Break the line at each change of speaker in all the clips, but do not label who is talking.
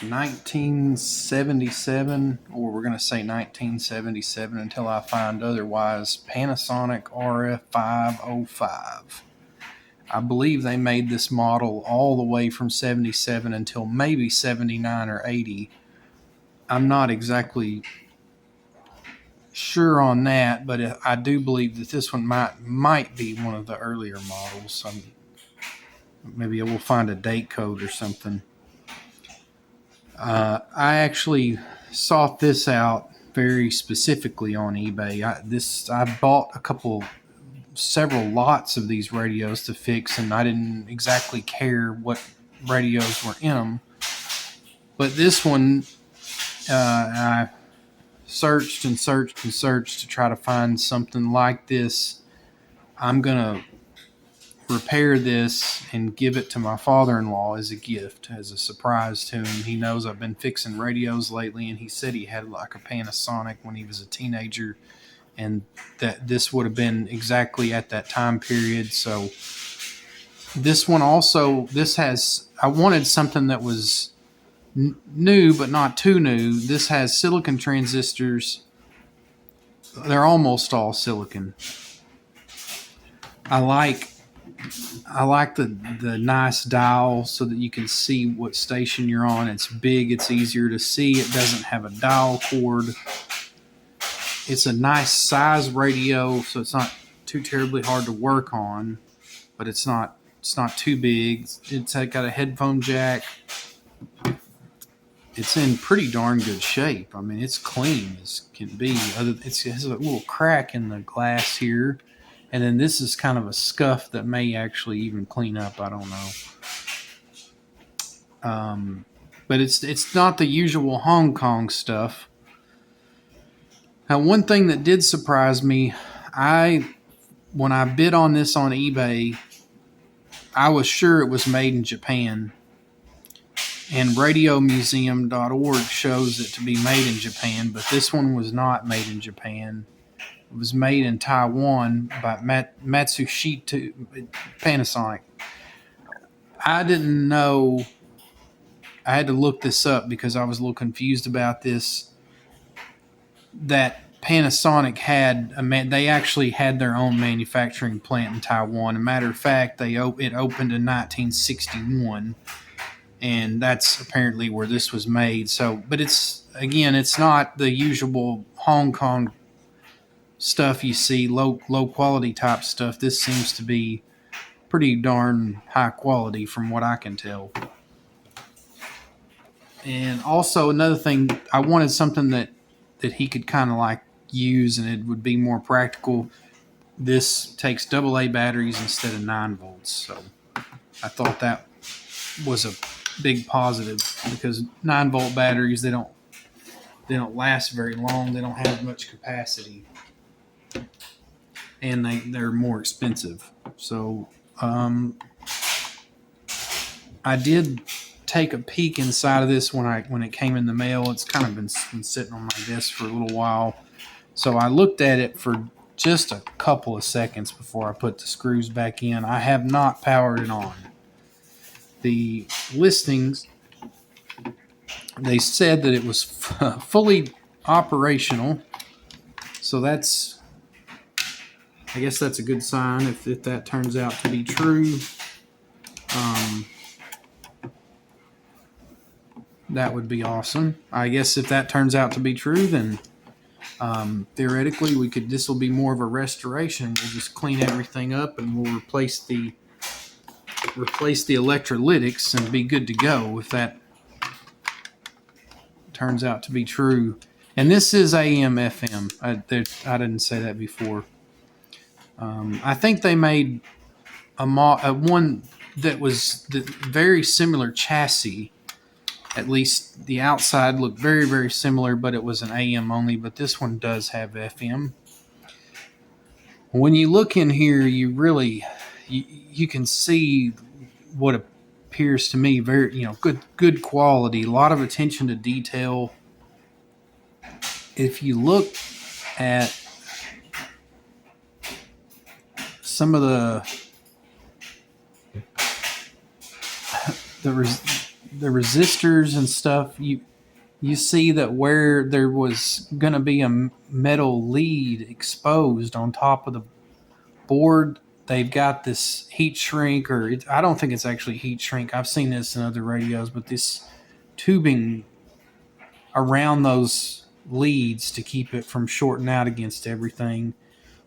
1977, or we're going to say 1977 until I find otherwise, Panasonic RF 505. I believe they made this model all the way from 77 until maybe 79 or 80. I'm not exactly sure on that, but I do believe that this one might be one of the earlier models. Maybe we'll find a date code or something. I actually sought this out very specifically on eBay. I bought several lots of these radios to fix, and I didn't exactly care what radios were in them. But this one, I searched and searched and searched to try to find something like this. I'm going to repair this and give it to my father-in-law as a gift, as a surprise to him. He knows I've been fixing radios lately, and he said he had like a Panasonic when he was a teenager, and that this would have been exactly at that time period. So this one also, I wanted something that was new but not too new. This has silicon transistors. They're almost all silicon. I like the nice dial so that you can see what station you're on. It's big, it's easier to see. It doesn't have a dial cord. It's a nice size radio, so it's not too terribly hard to work on, but it's not too big. It's got a headphone jack. It's in pretty darn good shape. I mean, it's clean as can be. It has a little crack in the glass here. And then this is kind of a scuff that may actually even clean up. I don't know. But it's not the usual Hong Kong stuff. Now, one thing that did surprise me, when I bid on this on eBay, I was sure it was made in Japan. And radiomuseum.org shows it to be made in Japan, but this one was not made in Japan. It was made in Taiwan by Matsushita Panasonic. I didn't know. I had to look this up because I was a little confused about this. That Panasonic they actually had their own manufacturing plant in Taiwan. As a matter of fact, it opened in 1961. And that's apparently where this was made. So, but it's not the usual Hong Kong stuff you see, low quality type stuff. This seems to be pretty darn high quality from what I can tell. And also another thing, I wanted something that he could kind of like use, and it would be more practical. This takes AA batteries instead of 9 volts. So I thought that was a big positive, because 9-volt batteries, they don't last very long. They don't have much capacity, and they're more expensive. So I did take a peek inside of this when it came in the mail. It's kind of been sitting on my desk for a little while, so I looked at it for just a couple of seconds before I put the screws back in. I have not powered it on. The listings, they said that it was fully operational, so I guess that's a good sign if that turns out to be true. That would be awesome. I guess if that turns out to be true, then theoretically this will be more of a restoration. We'll just clean everything up and we'll replace the electrolytics and be good to go if that turns out to be true. And this is AM FM. I didn't say that before. I think they made one that was the very similar chassis. At least the outside looked very, very similar, but it was an AM only. But this one does have FM. When you look in here, you can see what appears to me very, good quality, a lot of attention to detail. If you look at some of the resistors and stuff, you see that where there was going to be a metal lead exposed on top of the board, they've got this heat shrink, or I don't think it's actually heat shrink. I've seen this in other radios, but this tubing around those leads to keep it from shorting out against everything.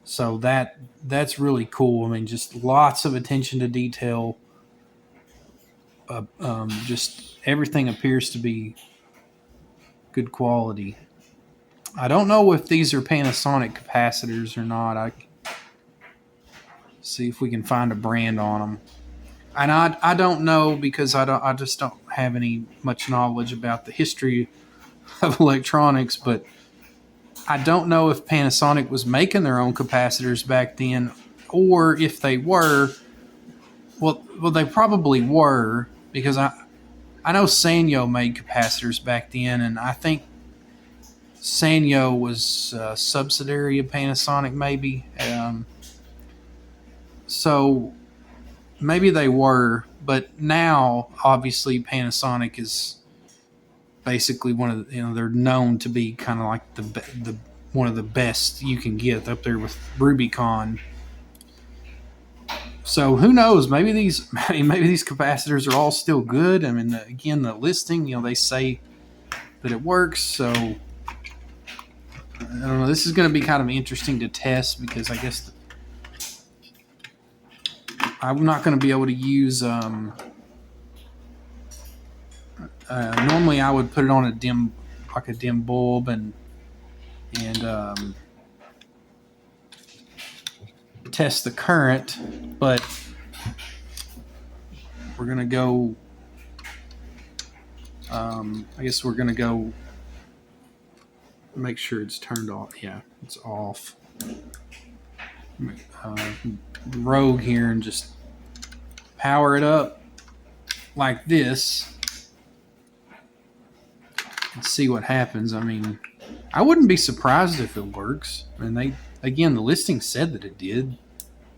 So that's really cool. I mean, just lots of attention to detail. Just everything appears to be good quality. I don't know if these are Panasonic capacitors or not. I see if we can find a brand on them. And I don't know because I just don't have any much knowledge about the history of electronics, but I don't know if Panasonic was making their own capacitors back then, or if they were. Well, they probably were, because I know Sanyo made capacitors back then, and I think Sanyo was a subsidiary of Panasonic, maybe. So maybe they were, but now obviously Panasonic is basically one of the, they're known to be kind of like the one of the best you can get, up there with Rubicon. So who knows? Maybe these capacitors are all still good. I mean, again, the listing, they say that it works. So I don't know. This is going to be kind of interesting to test, because I guess I'm not going to be able to use. Normally, I would put it on a dim bulb and test the current, but we're going to go. I guess we're going to go make sure it's turned off. Yeah, it's off. Rogue here and just power it up like this and see what happens. I mean, I wouldn't be surprised if it works. And the listing said that it did.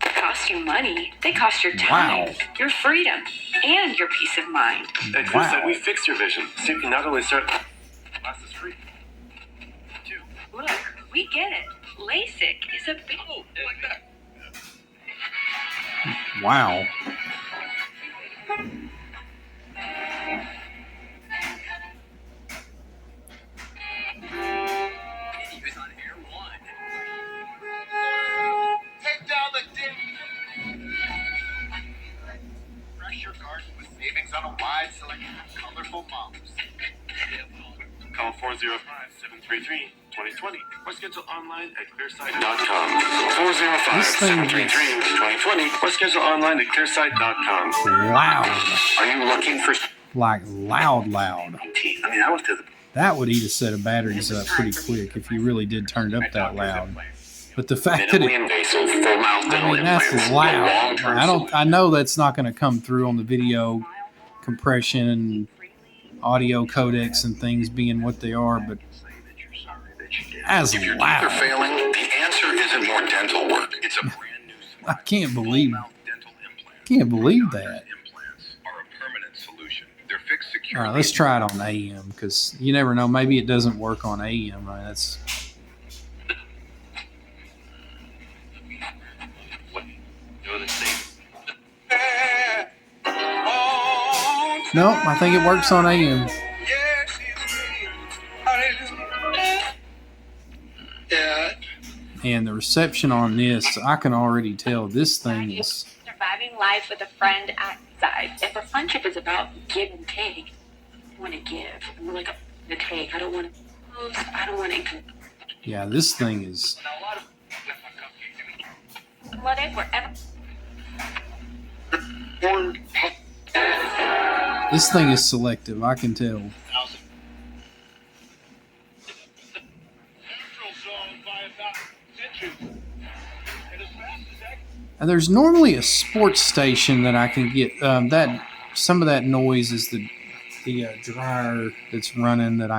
They cost you money. They cost your time,
wow,
your freedom, and your peace of mind.
At ClearSight, we fix your vision, so you can not only start glasses free.
Look, we get it. LASIK is a big...
Oh, like that.
Wow.
Take down the dip. Fresh your garden with savings on a wide selection of colorful models. Call 405-733-2020 or schedule online at clearsight.com. 405-733-2020 or schedule online at clearsight.com.
Loud.
Are you looking for...
Like loud.
I mean, I went to the...
That would eat a set of batteries up pretty quick if you really did turn it up that loud. But the fact that that's loud. I know that's not going to come through on the video compression and audio codecs and things being what they are, but as
if your teeth
loud.
are failing, the answer isn't more dental work. It's a brand new
I can't believe that.
Implants are a permanent solution. They're fixed securely.
All right, let's try it on AM, because you never know. Maybe it doesn't work on AM. Right? That's... Nope, I think it works on AM. And the reception on this, I can already tell this thing is...
Surviving life with a friend outside. If a friendship is about give and take, I want to give. I'm like to take. I don't want to lose. I don't want to...
Yeah, this thing is...
Whatever.
This thing is selective, I can tell. And there's normally a sports station that I can get. That some of that noise is the dryer that's running that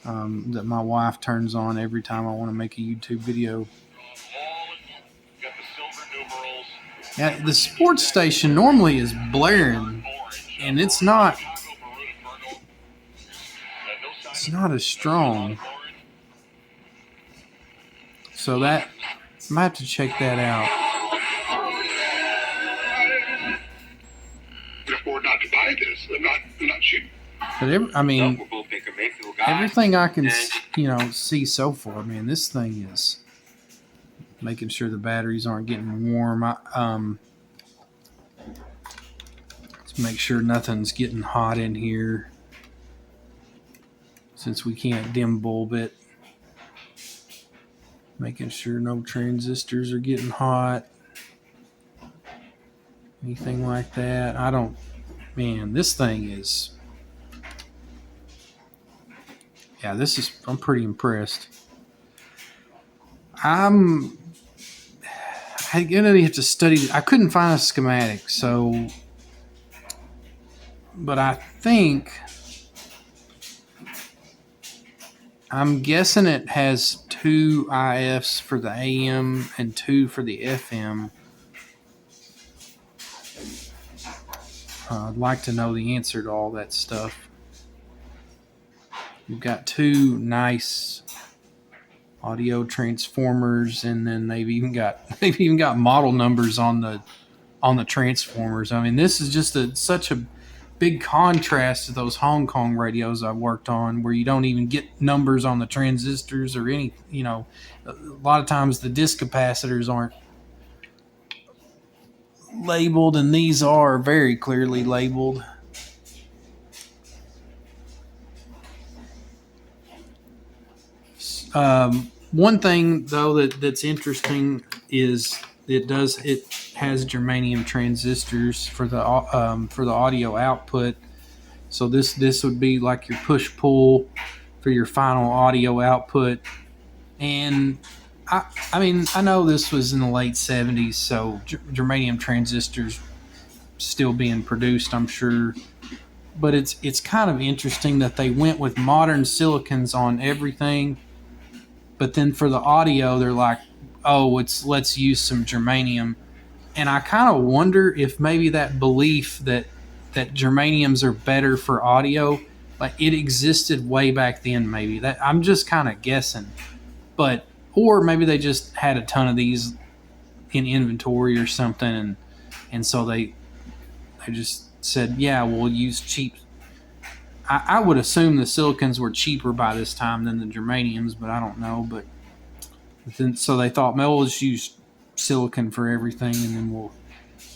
that my wife turns on every time I want to make a YouTube video. Yeah, the sports station normally is blaring and it's not as strong. So that I might have to check that out.
Or not to buy this. I'm not cheap.
But everything I can see so far, man, this thing is making sure the batteries aren't getting warm. Let's make sure nothing's getting hot in here, since we can't dim bulb it. Making sure no transistors are getting hot. Anything like that. Man, this thing is... Yeah, I'm pretty impressed. I'm gonna have to study. I couldn't find a schematic, so... But I'm guessing it has 2 IFs for the AM and 2 for the FM. I'd like to know the answer to all that stuff. We've got 2 nice audio transformers, and then they've even got model numbers on the transformers. I mean, this is just such a big contrast to those Hong Kong radios I've worked on, where you don't even get numbers on the transistors or any. A lot of times the disc capacitors aren't labeled, and these are very clearly labeled. One thing though that's interesting is it has germanium transistors for the audio output. So this would be like your push-pull for your final audio output. And I know this was in the late 70s, so germanium transistors still being produced, I'm sure. But it's kind of interesting that they went with modern silicons on everything, but then for the audio they're like, oh, let's use some germanium. And I kind of wonder if maybe that belief that germaniums are better for audio, like it existed way back then. Maybe that I'm just kind of guessing, or maybe they just had a ton of these in inventory or something, and so they just said, yeah, we'll use cheap. I would assume the silicons were cheaper by this time than the germaniums, but I don't know. But then, so they thought, well, let's use silicon for everything, and then we'll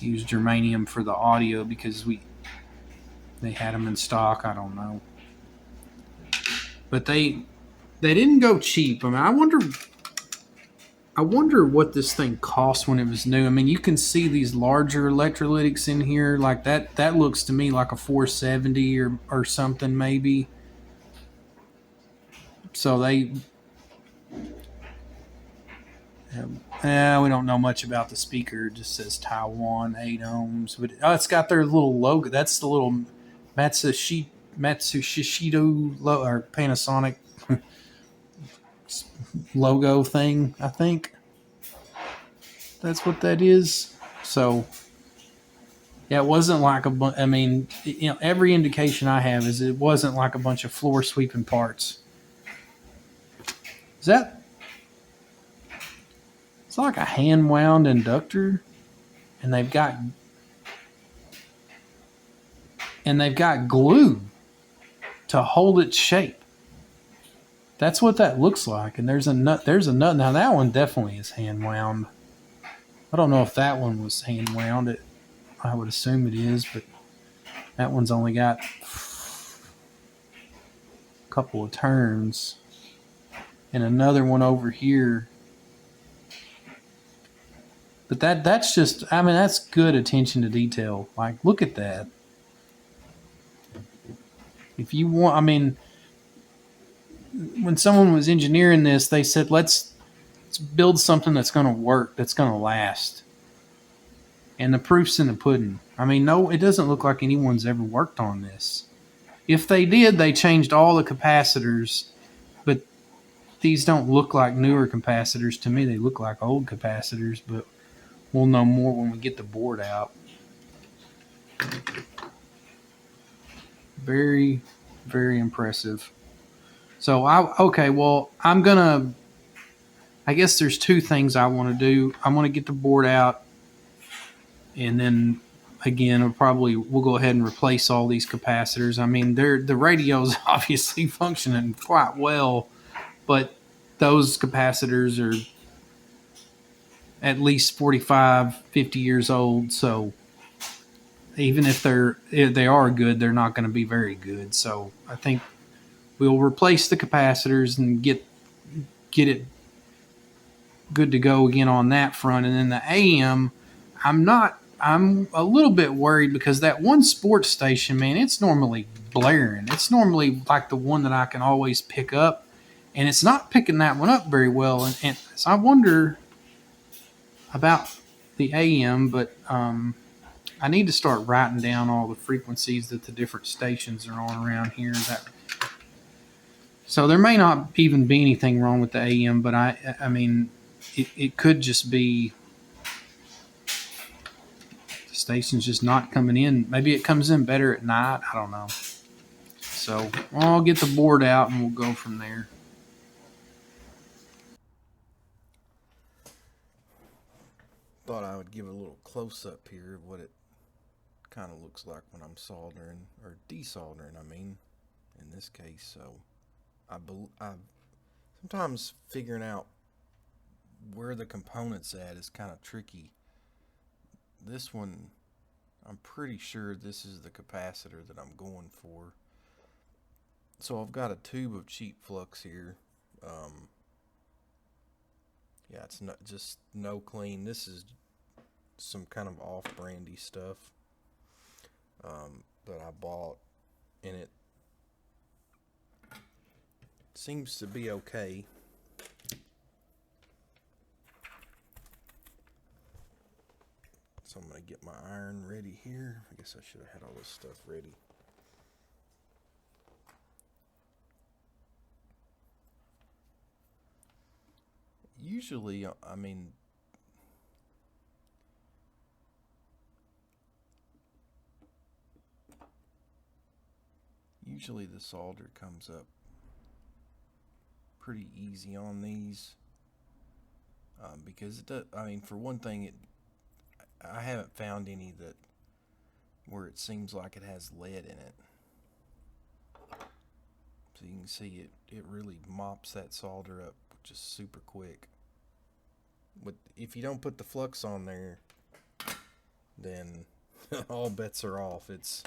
use germanium for the audio because they had them in stock. I don't know, but they didn't go cheap. I mean, I wonder what this thing cost when it was new. I mean, you can see these larger electrolytics in here, like that. That looks to me like a 470 or something, maybe. So we don't know much about the speaker. It just says Taiwan, 8 ohms. But it's got their little logo. That's the little Matsushita or Panasonic logo thing, I think. That's what that is. So, yeah, it wasn't like every indication I have is it wasn't like a bunch of floor sweeping parts. It's like a hand wound inductor, and they've got glue to hold its shape. That's what that looks like. And there's a nut. Now that one definitely is hand wound. I don't know if that one was hand wound. I would assume it is, but that one's only got a couple of turns. And another one over here. But that's just, that's good attention to detail. Like, look at that. If you want, when someone was engineering this, they said, let's build something that's going to work, that's going to last. And the proof's in the pudding. No, it doesn't look like anyone's ever worked on this. If they did, they changed all the capacitors, but these don't look like newer capacitors to me. They look like old capacitors, but we'll know more when we get the board out. Very, very impressive. So okay, well, I guess there's two things I want to do. I want to get the board out, and then again, we'll go ahead and replace all these capacitors. I mean, the radio's obviously functioning quite well, but those capacitors are at least 45, 50 years old. So even if they are good, they're not going to be very good. So I think we'll replace the capacitors and get it good to go again on that front. And then the AM, I'm a little bit worried because that one sports station, man, it's normally blaring. It's normally like the one that I can always pick up, and it's not picking that one up very well. And so I wonder about the AM, but I need to start writing down all the frequencies that the different stations are on around here. So there may not even be anything wrong with the AM, but I mean, it could just be the station's just not coming in. Maybe it comes in better at night. I don't know. So I'll get the board out and we'll go from there.
Thought I would give a little close up here of what it kind of looks like when I'm soldering or desoldering. I mean, in this case, so I sometimes figuring out where the components at is kind of tricky. This one, I'm pretty sure this is the capacitor that I'm going for. So I've got a tube of cheap flux here. Yeah, it's not just no clean. This is some kind of off-brandy stuff that I bought, and it seems to be okay. So I'm going to get my iron ready here. I guess I should have had all this stuff ready. Usually, I mean, usually the solder comes up pretty easy on these because it does, I mean, for one thing, I haven't found any that where it seems like it has lead in it. So you can see it really mops that solder up just super quick. But if you don't put the flux on there, then all bets are off. It's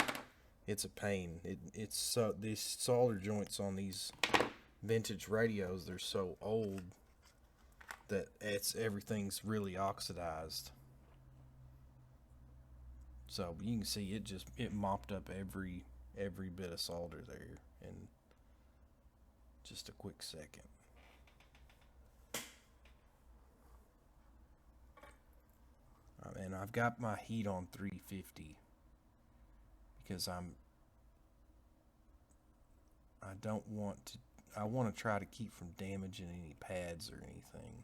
a pain. It's so these solder joints on these vintage radios, they're so old that everything's really oxidized. So you can see it mopped up every bit of solder there in just a quick second. And I've got my heat on 350 because I want to try to keep from damaging any pads or anything.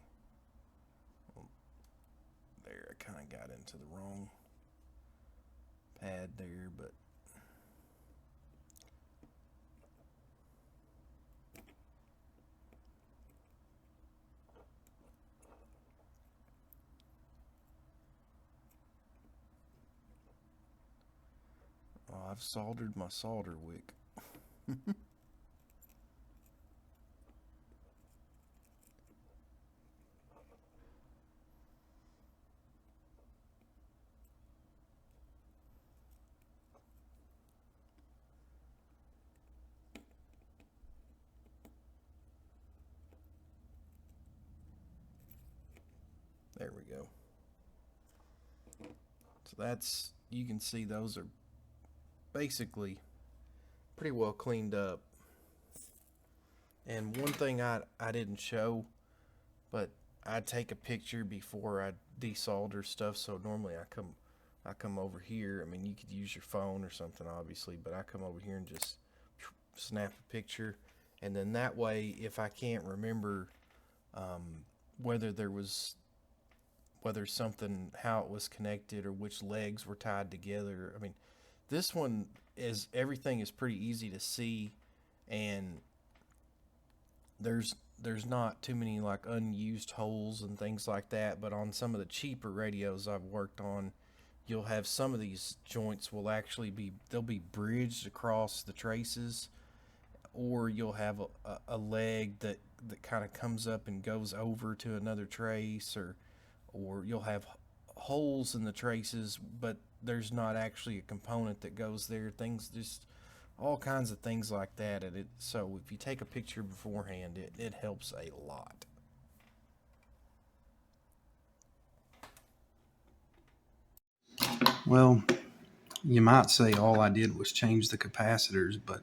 Well, there, I kind of got into the wrong pad there, but I've soldered my solder wick. There we go. So that's, you can see those are basically pretty well cleaned up. And one thing I didn't show, but I take a picture before I desolder stuff. So normally I come over here. I mean, you could use your phone or something, obviously, but I come over here and just snap a picture. And then that way, if I can't remember how it was connected or which legs were tied together. I mean, this one, everything is pretty easy to see, and there's not too many like unused holes and things like that. But on some of the cheaper radios I've worked on, you'll have some of these joints will actually they'll be bridged across the traces, or you'll have a leg that kind of comes up and goes over to another trace, or you'll have holes in the traces, but there's not actually a component that goes there. Things just all kinds of things like that. And so if you take a picture beforehand, it helps a lot.
Well, you might say all I did was change the capacitors, but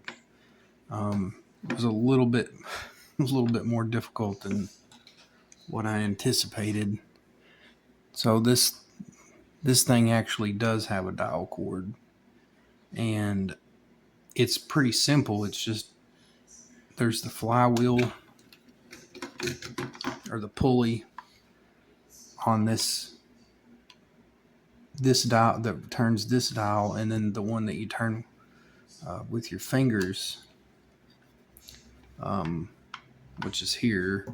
it was a little bit more difficult than what I anticipated. So this thing actually does have a dial cord, and it's pretty simple. It's just there's the flywheel or the pulley on this dial that turns this dial, and then the one that you turn with your fingers, which is here.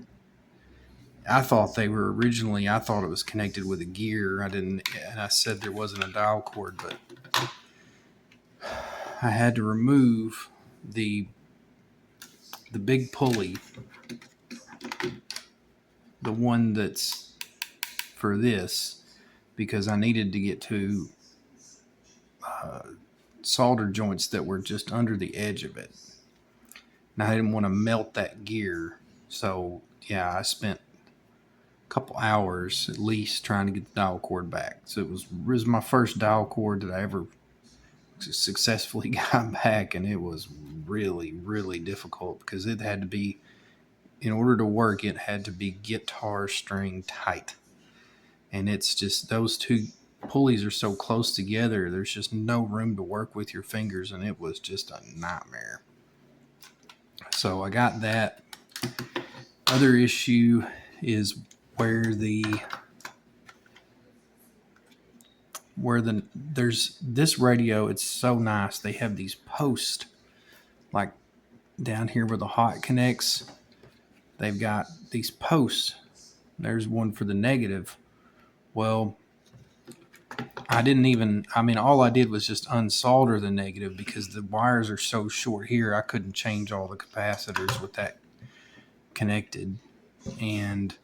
I thought it was connected with a gear. And I said there wasn't a dial cord, but I had to remove the big pulley, the one that's for this, because I needed to get to solder joints that were just under the edge of it. And I didn't want to melt that gear. So yeah, I spent a couple hours at least trying to get the dial cord back. So it was my first dial cord that I ever successfully got back, and it was really, really difficult because it had to be, in order to work, it had to be guitar string tight. And it's just, those two pulleys are so close together, there's just no room to work with your fingers, and it was just a nightmare. So I got that. Other issue is there's this radio. It's so nice. They have these posts like down here where the hot connects. They've got these posts. There's one for the negative. Well, all I did was just unsolder the negative because the wires are so short here. I couldn't change all the capacitors with that connected. And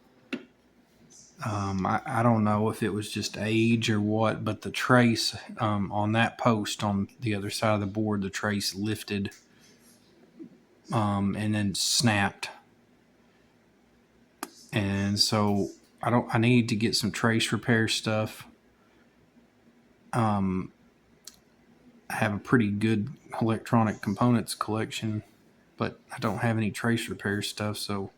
I don't know if it was just age or what, but the trace on that post on the other side of the board, the trace lifted and then snapped. And so I need to get some trace repair stuff. I have a pretty good electronic components collection, but I don't have any trace repair stuff. So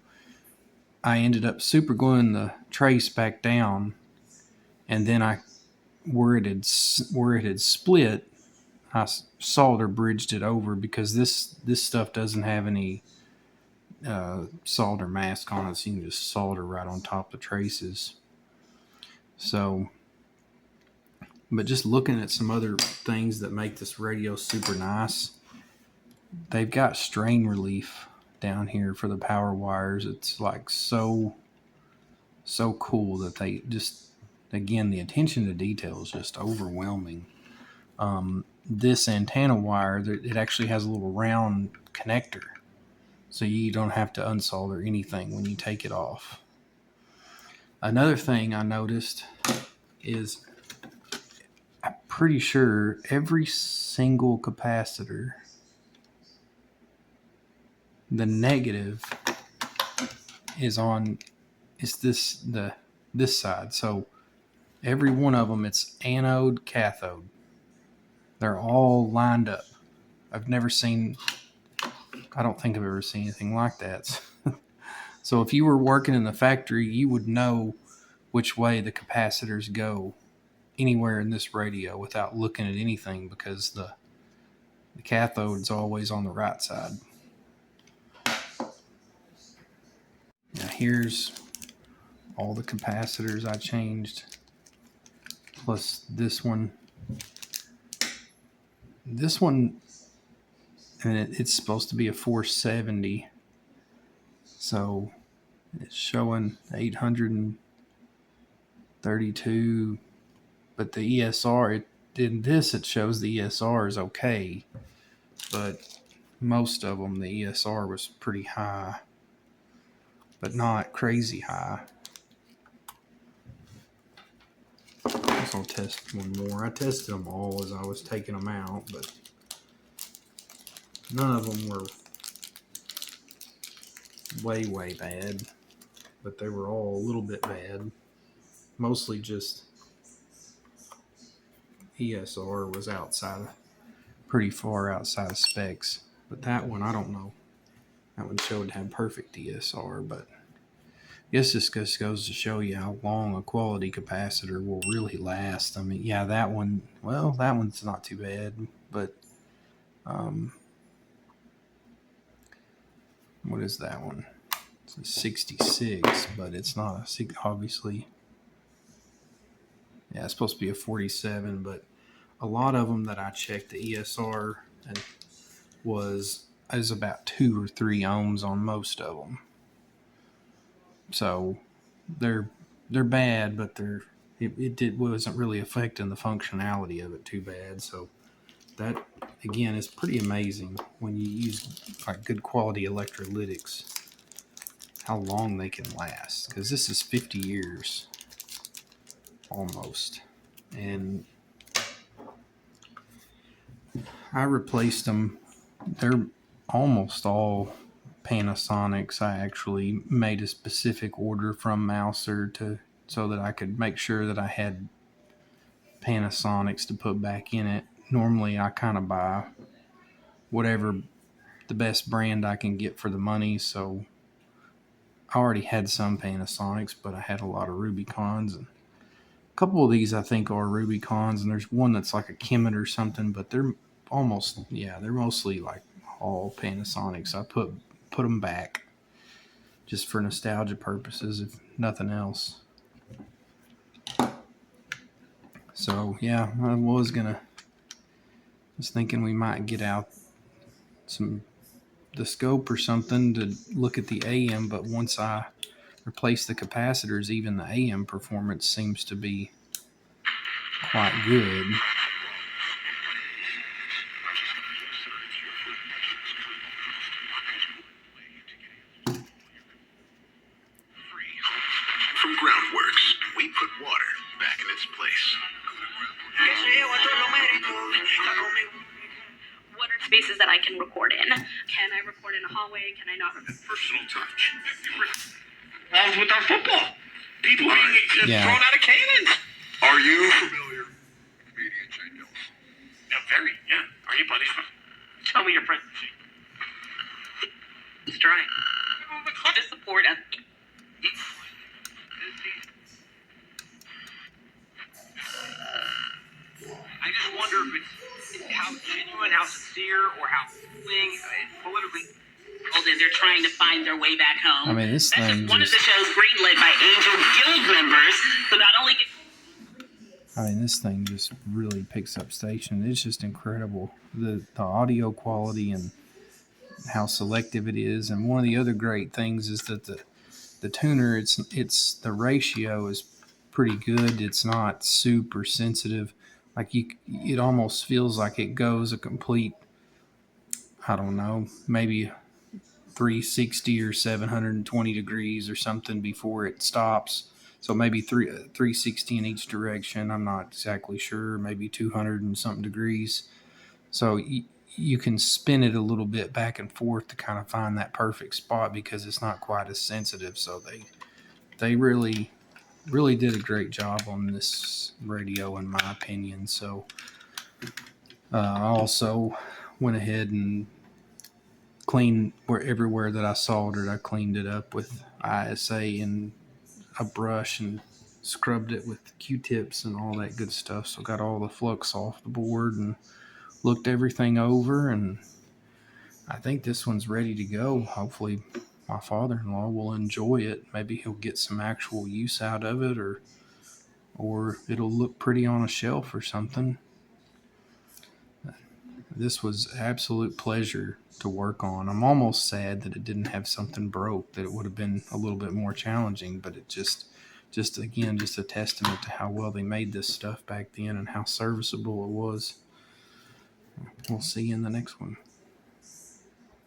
I ended up super gluing the trace back down, and then where it had split, I solder bridged it over because this stuff doesn't have any solder mask on it, so you can just solder right on top of the traces. So, but just looking at some other things that make this radio super nice, they've got strain relief down here for the power wires. It's like so cool that they just, again, the attention to detail is just overwhelming. This antenna wire, it actually has a little round connector, so you don't have to unsolder anything when you take it off. Another thing I noticed is I'm pretty sure every single capacitor, the negative is this side. So every one of them, it's anode, cathode. They're all lined up. I don't think I've ever seen anything like that. So if you were working in the factory, you would know which way the capacitors go anywhere in this radio without looking at anything, because the cathode's always on the right side. Now here's all the capacitors I changed, plus this one. This one and it's supposed to be a 470. So it's showing 832, but the ESR, it shows the ESR is okay, but most of them, the ESR was pretty high, but not crazy high. I guess I'll test one more. I tested them all as I was taking them out, but none of them were way bad, but they were all a little bit bad. Mostly just ESR was pretty far outside of specs. But that one, I don't know. That one showed to have perfect ESR, but I guess this just goes to show you how long a quality capacitor will really last. I mean, yeah, that one's not too bad, but what is that one? It's a 66, but it's not obviously. Yeah, it's supposed to be a 47, but a lot of them that I checked, the ESR is about 2 or 3 ohms on most of them. So they're bad, but it wasn't really affecting the functionality of it too bad. So that again is pretty amazing when you use like good quality electrolytics, how long they can last, because this is 50 years almost. And I replaced them. They're almost all Panasonics. I actually made a specific order from Mouser so that I could make sure that I had Panasonics to put back in it. Normally I kind of buy whatever the best brand I can get for the money, so I already had some Panasonics, but I had a lot of Rubicons, and a couple of these I think are Rubicons, and there's one that's like a Kemet or something, but they're mostly like all Panasonics. I put them back just for nostalgia purposes, if nothing else. So yeah, I was thinking we might get out the scope or something to look at the AM, but once I replace the capacitors, even the AM performance seems to be quite good.
From Groundworks, we put water back in its place.
What are spaces that I can record in? Can I record in a hallway? Can I not record?
Personal touch. Balls with our football. People being thrown out of cannons. Are you familiar with media channels? Yeah, very. Yeah. Are you, buddy? Tell me your friend.
It's dry. To support us.
I just wonder if it's how genuine, how sincere, or how politically.
They're trying to find their way back home.
I mean, this
That's
thing
just one of the shows greenlit by Angel Guild members. So not only
this thing just really picks up station. It's just incredible, the audio quality and how selective it is. And one of the other great things is that the tuner, it's the ratio is pretty good. It's not super sensitive. Like it almost feels like it goes a complete, I don't know, maybe 360 or 720 degrees or something before it stops. So maybe 360 in each direction. I'm not exactly sure. Maybe 200 and something degrees. So you can spin it a little bit back and forth to kind of find that perfect spot because it's not quite as sensitive. So they really did a great job on this radio, in my opinion. So I also went ahead and cleaned everywhere that I soldered. I cleaned it up with ISA and a brush and scrubbed it with Q-tips and all that good stuff. So got all the flux off the board and looked everything over, and I think this one's ready to go. Hopefully my father-in-law will enjoy it. Maybe he'll get some actual use out of it, or it'll look pretty on a shelf or something. This was absolute pleasure to work on. I'm almost sad that it didn't have something broke, that it would have been a little bit more challenging, but it just again, just a testament to how well they made this stuff back then and how serviceable it was. We'll see you in the next one.